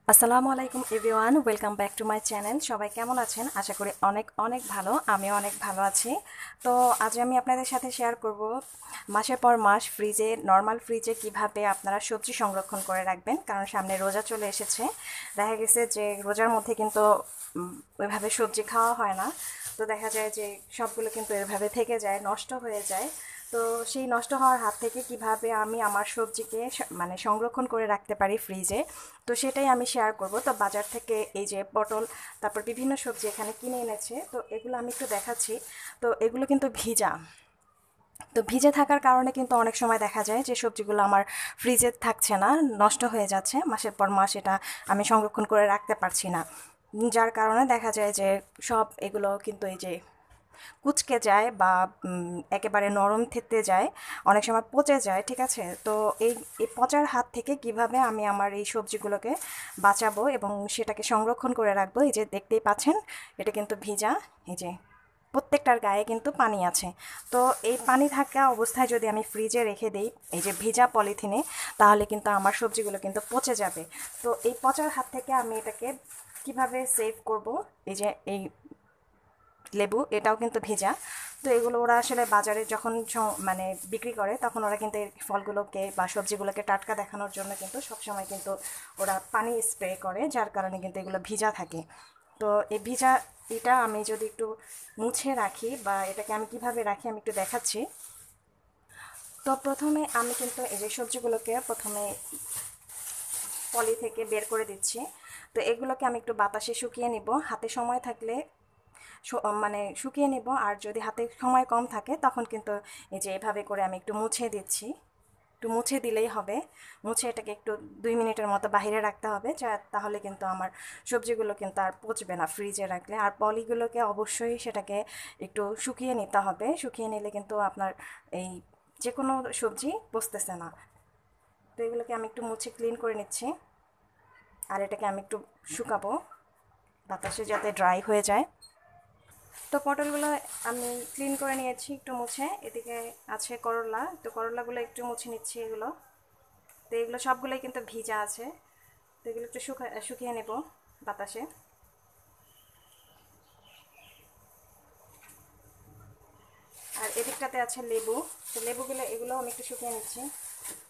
আসসালামু আলাইকুম everyone, welcome back to my channel. সবাই কেমন আছেন? আশা করি অনেক অনেক ভালো। আমিও অনেক ভালো আছি। তো আজ আমি আপনাদের সাথে শেয়ার করব মাসের পর মাস ফ্রিজে, নর্মাল ফ্রিজে কিভাবে আপনারা সবজি সংরক্ষণ করে রাখবেন। কারণ সামনে রোজা চলে এসেছে। দেখা গেছে যে রোজার মধ্যে কিন্তু ওইভাবে সবজি খাওয়া হয় না। তো দেখা যায় যে সবগুলো কিন্তু এভাবে থেকে যায়, নষ্ট হয়ে যায়। তো সেই নষ্ট হওয়ার হাত থেকে কিভাবে আমি আমার সবজিকে মানে সংরক্ষণ করে রাখতে পারি ফ্রিজে, তো সেটাই আমি শেয়ার করব। তো বাজার থেকে এই যে পটল, তারপর বিভিন্ন সবজি এখানে কিনে এনেছে, তো এগুলো আমি একটু দেখাচ্ছি। তো এগুলো কিন্তু ভিজা। তো ভিজে থাকার কারণে কিন্তু অনেক সময় দেখা যায় যে সবজিগুলো আমার ফ্রিজে থাকছে না, নষ্ট হয়ে যাচ্ছে। মাসের পর মাস এটা আমি সংরক্ষণ করে রাখতে পারছি না। যার কারণে দেখা যায় যে সব এগুলো কিন্তু এই যে কুঁচকে যায় বা একেবারে নরম থেতে যায়, অনেক সময় পচে যায়। ঠিক আছে? তো এই এই পচার হাত থেকে কিভাবে আমি আমার এই সবজিগুলোকে বাঁচাবো এবং সেটাকে সংরক্ষণ করে রাখবো। এই যে দেখতেই পাচ্ছেন, এটা কিন্তু ভিজা। এই যে প্রত্যেকটার গায়ে কিন্তু পানি আছে। তো এই পানি থাকা অবস্থায় যদি আমি ফ্রিজে রেখে দিই এই যে ভিজা পলিথিনে, তাহলে কিন্তু আমার সবজিগুলো কিন্তু পচে যাবে। তো এই পচার হাত থেকে আমি এটাকে কিভাবে সেভ করব, এই যে এই লেবু এটাও কিন্তু ভেজা। তো এগুলো ওরা আসলে বাজারে যখন মানে বিক্রি করে, তখন ওরা কিন্তু এই ফলগুলোকে বা সবজিগুলোকে টাটকা দেখানোর জন্য কিন্তু সবসময় কিন্তু ওরা পানি স্প্রে করে, যার কারণে কিন্তু এগুলো ভিজা থাকে। তো এই ভিজা এটা আমি যদি একটু মুছে রাখি বা এটাকে আমি কিভাবে রাখি আমি একটু দেখাচ্ছি। তো প্রথমে আমি কিন্তু এই যে সবজিগুলোকে প্রথমে পলি থেকে বের করে দিচ্ছি। তো এগুলোকে আমি একটু বাতাসে শুকিয়ে নিব, হাতে সময় থাকলে মানে শুকিয়ে নেব। আর যদি হাতে সময় কম থাকে তখন কিন্তু এই যে এভাবে করে আমি একটু মুছে দিচ্ছি। একটু মুছে দিলেই হবে। মুছে এটাকে একটু 2 মিনিটের মতো বাইরে রাখতে হবে, যা তাহলে কিন্তু আমার সবজিগুলো কিন্তু আর পচবে না ফ্রিজে রাখলে। আর পলিগুলোকে অবশ্যই সেটাকে একটু শুকিয়ে নিতে হবে। শুকিয়ে নিলে কিন্তু আপনার এই যে কোনো সবজি পচতেছে না। তো এগুলোকে আমি একটু মুছে ক্লিন করে নিচ্ছি। আর এটাকে আমি একটু শুকাবো বাতাসে, যাতে ড্রাই হয়ে যায়। তো পটলগুলো আমি ক্লিন করে নিয়েছি একটু মুছে। এদিকে আছে করলা, তো করলাগুলো একটু মুছে নিচ্ছি এগুলো। তো এগুলো সবগুলোই কিন্তু ভিজা আছে। তো এগুলো একটু শুকিয়ে নেব বাতাসে। আর এদিকটাতে আছে লেবু। তো লেবুগুলো এগুলো আমি একটু শুকিয়ে নিচ্ছি।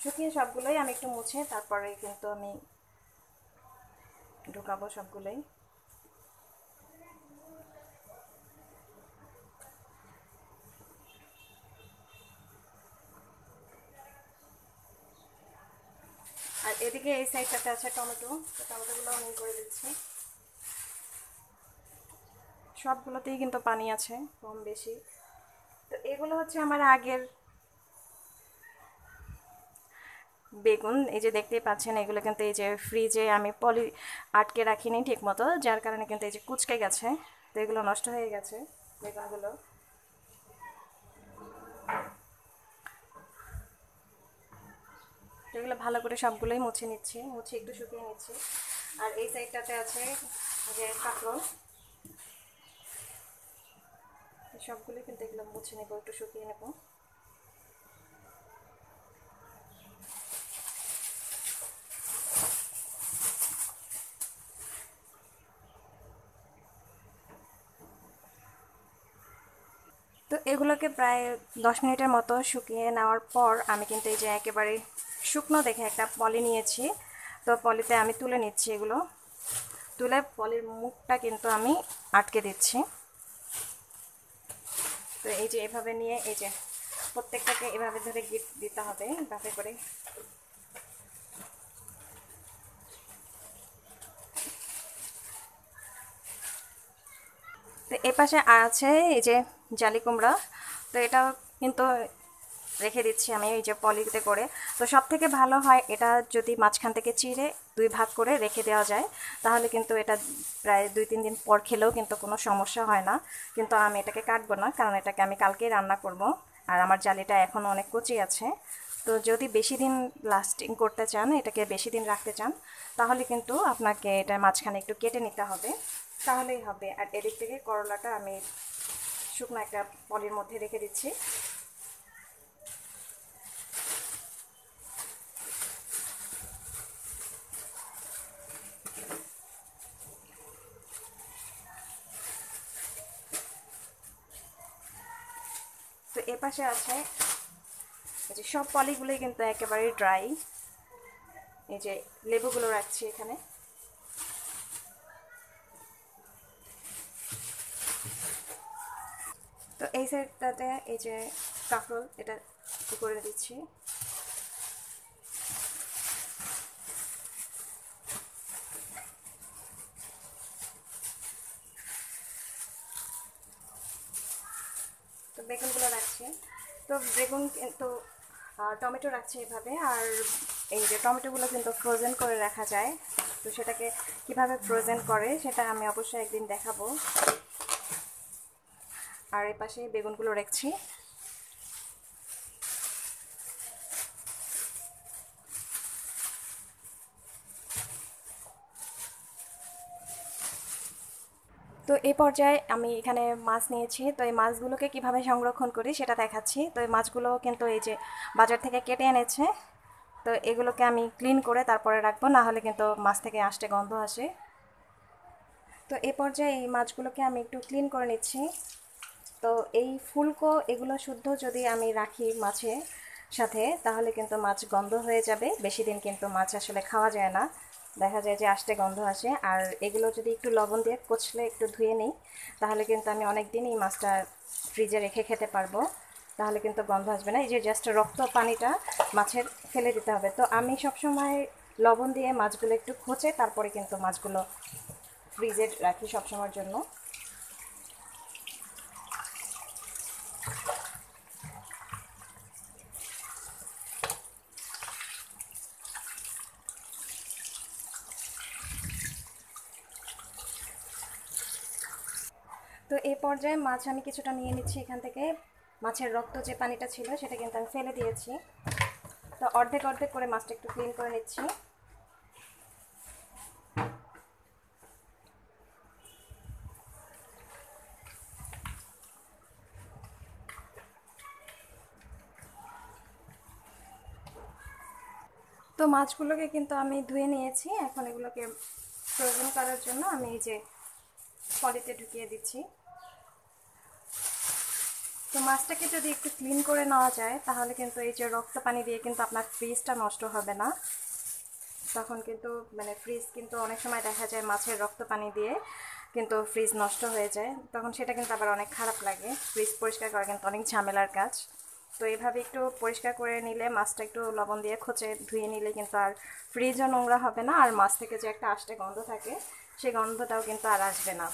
শুকিয়ে সবগুলোই আমি একটু মুছে তারপরে কিন্তু আমি ঢুকাবো সবগুলোই। আর এদিকে এই সাইডটাতে আছে টমেটো। তো টমেটোগুলো আমি করে দিচ্ছি। সবগুলোতেই কিন্তু পানি আছে কম বেশি। তো এগুলো হচ্ছে আমার আগের বেগুন। এই যে দেখতেই পাচ্ছেন, এগুলো কিন্তু এই যে ফ্রিজে আমি পলি আটকে রাখিনি ঠিক মতো, যার কারণে কিন্তু এই যে কুচকে গেছে। তো এগুলো নষ্ট হয়ে গেছে বেগুনগুলো। এগুলো ভালো করে সবগুলোই মুছে নিচ্ছি, মুছে একটু শুকিয়ে নিচ্ছি। আর এই সাইডটাতে আছে যে কাঁকরোল। সবগুলোই কিন্তু এগুলো মুছে নেবো, একটু শুকিয়ে নেবো। তো এগুলোকে প্রায় 10 মিনিটের মতো শুকিয়ে নেওয়ার পর আমি কিন্তু এই যে একেবারে শুকনো দেখে একটা পলি নিয়েছি। তো পলিতে আমি তুলে নিচ্ছি এগুলো। তুলে পলির মুখটা কিন্তু আমি আটকে দিচ্ছি। তো এই যে এভাবে নিয়ে এই যে প্রত্যেকটাকে এভাবে ধরে গিট দিতে হবে এভাবে করে। তো এ পাশে আছে এই যে জালি কুমড়া। তো এটাও কিন্তু রেখে দিচ্ছি আমি এই যে পলিতে করে। তো সব থেকে ভালো হয় এটা যদি মাঝখান থেকে চিড়ে 2 ভাগ করে রেখে দেওয়া যায়, তাহলে কিন্তু এটা প্রায় 2-3 দিন পর খেলেও কিন্তু কোনো সমস্যা হয় না। কিন্তু আমি এটাকে কাটবো না, কারণ এটাকে আমি কালকেই রান্না করব। আর আমার জালিটা এখনও অনেক কচি আছে। তো যদি বেশি দিন লাস্টিং করতে চান, এটাকে বেশি দিন রাখতে চান, তাহলে কিন্তু আপনাকে এটা মাঝখানে একটু কেটে নিতে হবে, তাহলেই হবে। আর এদিক থেকে করলাটা আমি শুকনো একটা পলির মধ্যে রেখে দিচ্ছি। এপাশে আছে এই যে সব পলিগুলোই কিন্তু একেবারে ড্রাই। এই যে লেবুগুলো রাখছি এখানে। তো এই সাইডটাতে এই যে কাঁকরোল এটা করে দিচ্ছি। তো বেগুনগুলো রাখছি। তো বেগুন কিন্তু টমেটো রাখছি এভাবে। আর এই যে টমেটোগুলো কিন্তু ফ্রোজেন করে রাখা যায়, তো সেটাকে কিভাবে ফ্রোজেন করে সেটা আমি অবশ্যই একদিন দেখাবো। আর এই পাশে বেগুনগুলো রাখছি। তো এই পর্যায়ে আমি এখানে মাছ নিয়েছি। তো এই মাছগুলোকে কিভাবে সংরক্ষণ করি সেটা দেখাচ্ছি। তো এই মাছগুলো কিন্তু এই যে বাজার থেকে কেটে এনেছে। তো এগুলোকে আমি ক্লিন করে তারপরে রাখবো, না হলে কিন্তু মাছ থেকে আষ্টে গন্ধ আসে। তো এই পর্যায়ে এই মাছগুলোকে আমি একটু ক্লিন করে নিচ্ছি। তো এই ফুলকো এগুলো শুদ্ধ যদি আমি রাখি মাছের সাথে, তাহলে কিন্তু মাছ গন্ধ হয়ে যাবে। বেশি দিন কিন্তু মাছ আসলে খাওয়া যায় না, দেখা যায় যে আষ্টে গন্ধ আসে। আর এগুলো যদি একটু লবণ দিয়ে কচলে একটু ধুয়ে নিই, তাহলে কিন্তু আমি অনেক দিন এই মাছটা ফ্রিজে রেখে খেতে পারবো, তাহলে কিন্তু গন্ধ আসবে না। এই যে জাস্ট রক্ত পানিটা মাছের ফেলে দিতে হবে। তো আমি সবসময় লবণ দিয়ে মাছগুলো একটু খোঁচে তারপরে কিন্তু মাছগুলো ফ্রিজে রাখি সবসময়ের জন্য। তো এই পর্যায়ে মাছ আমি কিছুটা নিয়ে নিচ্ছি এখান থেকে। মাছের রক্ত যে পানিটা ছিল সেটা কিন্তু আমি ফেলে দিয়েছি। তো অর্ধেক অর্ধেক করে মাছটা একটু ক্লিন করে নিচ্ছি। তো মাছগুলোকে কিন্তু আমি ধুয়ে নিয়েছি। এখন এগুলোকে ফ্রোজেন করার জন্য আমি এই যে পলিতে ঢুকিয়ে দিচ্ছি। তো মাছটাকে যদি একটু ক্লিন করে নেওয়া যায়, তাহলে কিন্তু এই যে রক্ত পানি দিয়ে কিন্তু আপনার ফ্রিজটা নষ্ট হবে না। তখন কিন্তু মানে ফ্রিজ কিন্তু অনেক সময় দেখা যায় মাছের রক্ত পানি দিয়ে কিন্তু ফ্রিজ নষ্ট হয়ে যায়, তখন সেটা কিন্তু আবার অনেক খারাপ লাগে। ফ্রিজ পরিষ্কার করা কিন্তু অনেক ঝামেলার কাজ। তো এইভাবে একটু পরিষ্কার করে নিলে, মাছটা একটু লবণ দিয়ে খোঁচে ধুয়ে নিলে কিন্তু আর ফ্রিজও নোংরা হবে না। আর মাছ থেকে যে একটা আষ্টে গন্ধ থাকে, সেই গন্ধটাও কিন্তু আর আসবে না।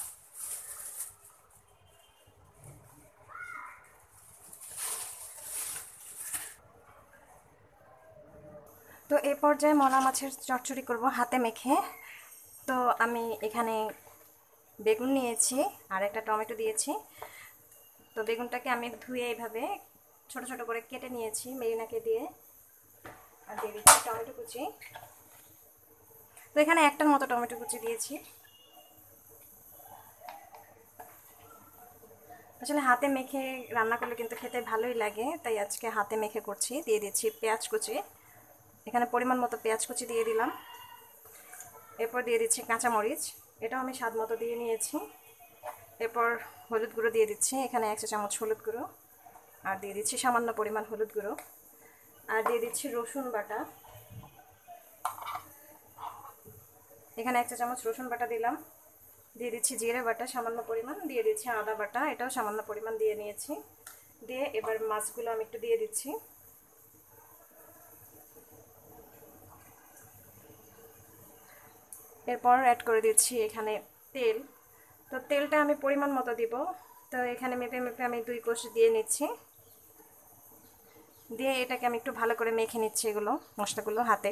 তো এই পর্যায়ে মলা মাছের চচ্চড়ি করব হাতে মেখে। তো আমি এখানে বেগুন নিয়েছি আর একটা টমেটো দিয়েছি। তো বেগুনটাকে আমি ধুয়ে এইভাবে ছোট ছোট করে কেটে নিয়েছি মেরিনাকে দিয়ে। আর দিয়ে দিচ্ছি টমেটো কুচি। তো এখানে একটার মতো টমেটো কুচি দিয়েছি। আসলে হাতে মেখে রান্না করলে কিন্তু খেতে ভালোই লাগে, তাই আজকে হাতে মেখে করছি। দিয়ে দিচ্ছি পেঁয়াজ কুচি, এখানে পরিমাণ মতো পেঁয়াজ কুচি দিয়ে দিলাম। এরপর দিয়ে দিচ্ছি কাঁচামরিচ, এটাও আমি স্বাদ মতো দিয়ে নিয়েছি। এরপর হলুদ গুঁড়ো দিয়ে দিচ্ছি, এখানে 1 চা চামচ হলুদ গুঁড়ো। আর দিয়ে দিচ্ছি সামান্য পরিমাণ হলুদ গুঁড়ো। আর দিয়ে দিচ্ছি রসুন বাটা, এখানে 1 চা চামচ রসুন বাটা দিলাম। দিয়ে দিচ্ছি জিরে বাটা সামান্য পরিমাণ, দিয়ে দিচ্ছি আদা বাটা, এটাও সামান্য পরিমাণ দিয়ে নিয়েছি। দিয়ে এবার মাছগুলো আমি একটু দিয়ে দিচ্ছি। এরপর অ্যাড করে দিচ্ছি এখানে তেল। তো তেলটা আমি পরিমাণ মতো দিব। তো এখানে মেপে মেপে আমি 2 কোষ দিয়ে নিচ্ছি। দিয়ে এটাকে আমি একটু ভালো করে মেখে নিচ্ছি এগুলো মশলাগুলো হাতে।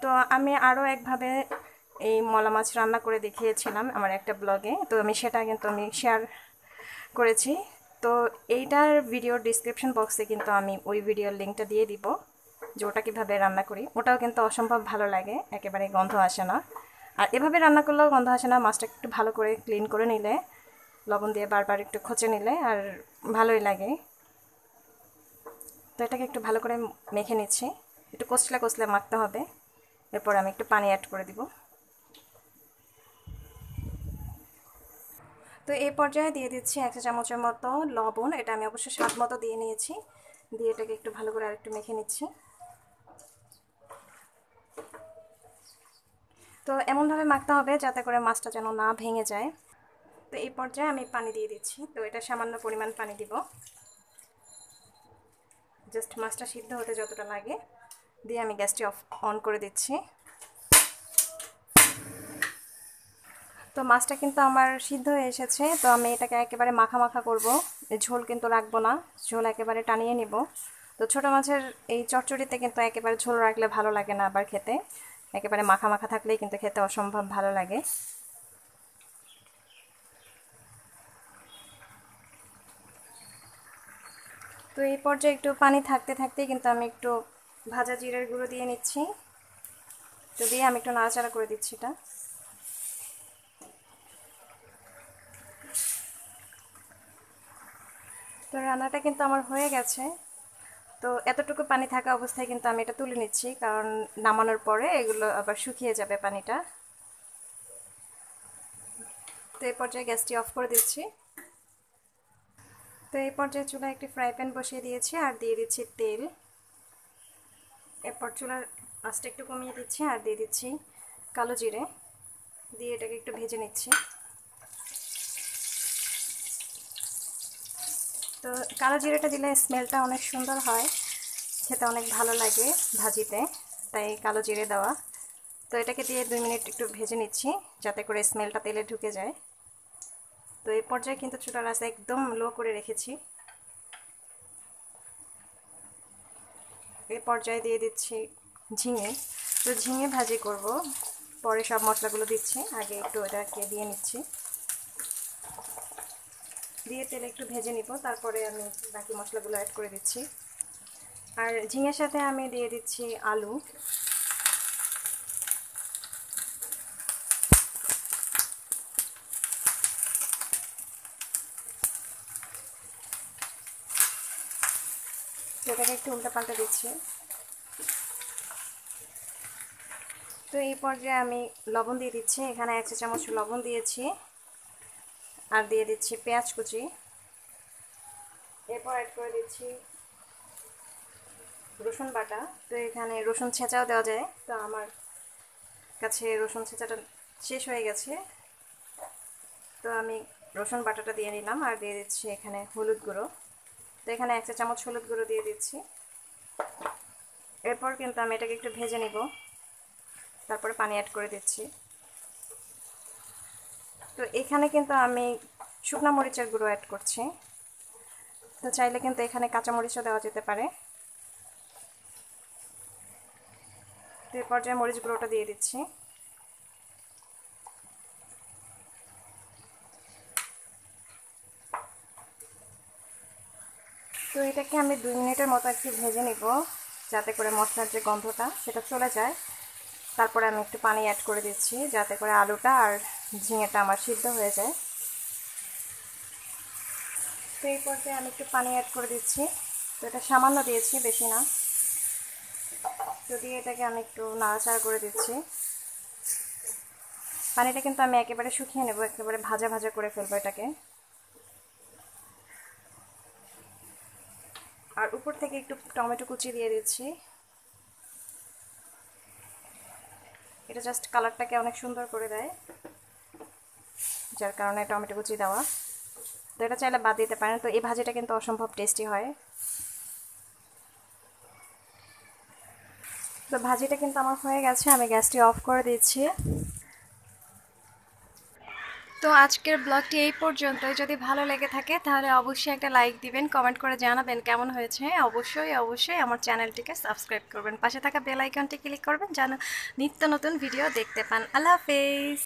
তো আমি আরও একভাবে এই মলা মাছ রান্না করে দেখিয়েছিলাম আমার একটা ব্লগে, তো আমি সেটা কিন্তু আমি শেয়ার করেছি। তো এইটার ভিডিওর ডিসক্রিপশন বক্সে কিন্তু আমি ওই ভিডিওর লিঙ্কটা দিয়ে দিব, যে ওটা কীভাবে রান্না করি। ওটাও কিন্তু অসম্ভব ভালো লাগে, একেবারে গন্ধ আসে না। আর এভাবে রান্না করলেও গন্ধ আসে না। মাছটা একটু ভালো করে ক্লিন করে নিলে, লবণ দিয়ে বারবার একটু খচে নিলে আর ভালোই লাগে। তো এটাকে একটু ভালো করে মেখে নিচ্ছি, একটু কচলে কচলে মাখতে হবে। এরপর আমি একটু পানি অ্যাড করে দিব। তো তো এই পর্যায়ে দিয়ে দিচ্ছি 1 চা চামচের মতো লবণ। এটা আমি অবশ্য স্বাদ মতো দিয়ে নিয়েছি। দিয়ে এটাকে একটু ভালো করে আরেকটু মেখে নিচ্ছি। তো এমনভাবে মাখতে হবে যাতে করে মাছটা যেন না ভেঙে যায়। তো এই পর্যায়ে আমি পানি দিয়ে দিচ্ছি। তো এটা সামান্য পরিমাণ পানি দিব, জাস্ট মাছটা সিদ্ধ হতে যতটা লাগে। দিয়ে আমি গ্যাসটি অন করে দিচ্ছি। তো মাছটা কিন্তু আমার সিদ্ধ হয়ে এসেছে। তো আমি এটাকে একেবারে মাখা মাখা করব, ঝোল কিন্তু রাখবো না, ঝোল একেবারে টানিয়ে নিব। তো ছোটো মাছের এই চচ্চড়িতে কিন্তু একেবারে ঝোল রাখলে ভালো লাগে না আবার খেতে, একেবারে মাখা মাখা থাকলেই কিন্তু খেতে অসম্ভব ভালো লাগে। তো এই পর্যায়ে একটু পানি থাকতে থাকতেই কিন্তু আমি একটু ভাজা জিরের গুঁড়ো দিয়ে নিচ্ছি। তো দিয়ে আমি একটু নাড়াচাড়া করে দিচ্ছি এটা। তো রান্নাটা কিন্তু আমার হয়ে গেছে। তো এতটুকু পানি থাকা অবস্থায় কিন্তু আমি এটা তুলে নিচ্ছি, কারণ নামানোর পরে এগুলো আবার শুকিয়ে যাবে পানিটা। তো এই পর্যায়ে গ্যাসটি অফ করে দিচ্ছি। তো এই পর্যায়ে চুলায় একটি ফ্রাই প্যান বসিয়ে দিয়েছি আর দিয়ে দিচ্ছি তেল। এরপর চুলার আঁচটা একটু কমিয়ে দিচ্ছি আর দিয়ে দিচ্ছি কালো জিরে। দিয়ে এটাকে একটু ভেজে নিচ্ছি। তো কালো জিরেটা দিলে স্মেলটা অনেক সুন্দর হয়, খেতে অনেক ভালো লাগে ভাজিতে, তাই কালো জিরে দেওয়া। তো এটাকে দিয়ে 2 মিনিট একটু ভেজে নিচ্ছি যাতে করে স্মেলটা তেলে ঢুকে যায়। তো এই পর্যায়ে কিন্তু চুলার আঁচ একদম লো করে রেখেছি। এই পর্যায়ে দিয়ে দিচ্ছি ঝিঙে। তো ঝিঙে ভাজি করব, পরে সব মশলাগুলো দিচ্ছি, আগে একটু এটাকে দিয়ে নিচ্ছি। দিয়ে তেলে একটু ভেজে নিব, তারপরে আমি বাকি মশলাগুলো অ্যাড করে দিচ্ছি। আর ঝিঙের সাথে আমি দিয়ে দিচ্ছি আলু। সেটাকে একটু উল্টা পাল্টা দিচ্ছি। তো এই পর্যায়ে আমি লবণ দিয়ে দিচ্ছি, এখানে 1 চা চামচ লবণ দিয়েছি। আর দিয়ে দিচ্ছি পেঁয়াজ কুচি। এরপর অ্যাড করে দিচ্ছি রসুন বাটা। তো এখানে রসুন ছেঁচাও দেওয়া যায়, তো আমার কাছে রসুন ছেঁচাটা শেষ হয়ে গেছে, তো আমি রসুন বাটাটা দিয়ে নিলাম। আর দিয়ে দিচ্ছি এখানে হলুদ গুঁড়ো। তো এখানে 1 চা চামচ হলুদ গুঁড়ো দিয়ে দিচ্ছি। এরপর কিন্তু আমি এটাকে একটু ভেজে নিব, তারপরে পানি অ্যাড করে দিচ্ছি। তো এখানে কিন্তু আমি শুকনা মরিচের গুঁড়ো অ্যাড করছি। তো চাইলে কিন্তু এখানে কাঁচা মরিচও দেওয়া যেতে পারে। তো এই পর্যায়ে মরিচ গুঁড়োটা দিয়ে দিচ্ছি। তো এটাকে আমি 2 মিনিটের মতো একটু ভেজে নিব, যাতে করে মশলার যে গন্ধটা সেটা চলে যায়। তারপরে আমি একটু পানি অ্যাড করে দিচ্ছি যাতে করে আলুটা আর ঝিঙেটা আমার সিদ্ধ হয়ে যায়। তো এই পর্যায়ে আমি একটু পানি অ্যাড করে দিচ্ছি। তো এটা সামান্য দিয়েছি, বেশি না। তো দিয়ে এটাকে আমি একটু নাড়াচাড়া করে দিচ্ছি। পানিটা কিন্তু আমি একেবারে শুকিয়ে নেব, একেবারে ভাজা ভাজা করে ফেলবো এটাকে। আর উপর থেকে একটু টমেটো কুচি দিয়ে দিচ্ছি। এটা জাস্ট কালারটাকে অনেক সুন্দর করে দেয়, যার কারণে টমেটো কুচি দেওয়া। তো এটা চাইলে বাদ দিতে পারেন। তো এই ভাজিটা কিন্তু অসম্ভব টেস্টি হয়। তো ভাজিটা কিন্তু আমার হয়ে গেছে, আমি গ্যাসটি অফ করে দিচ্ছি। তো আজকের ব্লগটি এই পর্যন্তই। যদি ভালো লেগে থাকে তাহলে অবশ্যই একটা লাইক দিবেন, কমেন্ট করে জানাবেন কেমন হয়েছে। অবশ্যই অবশ্যই আমার চ্যানেলটিকে সাবস্ক্রাইব করবেন, পাশে থাকা বেল আইকনটি ক্লিক করবেন যেন নিত্য নতুন ভিডিও দেখতে পান। আল্লাহ হাফেজ।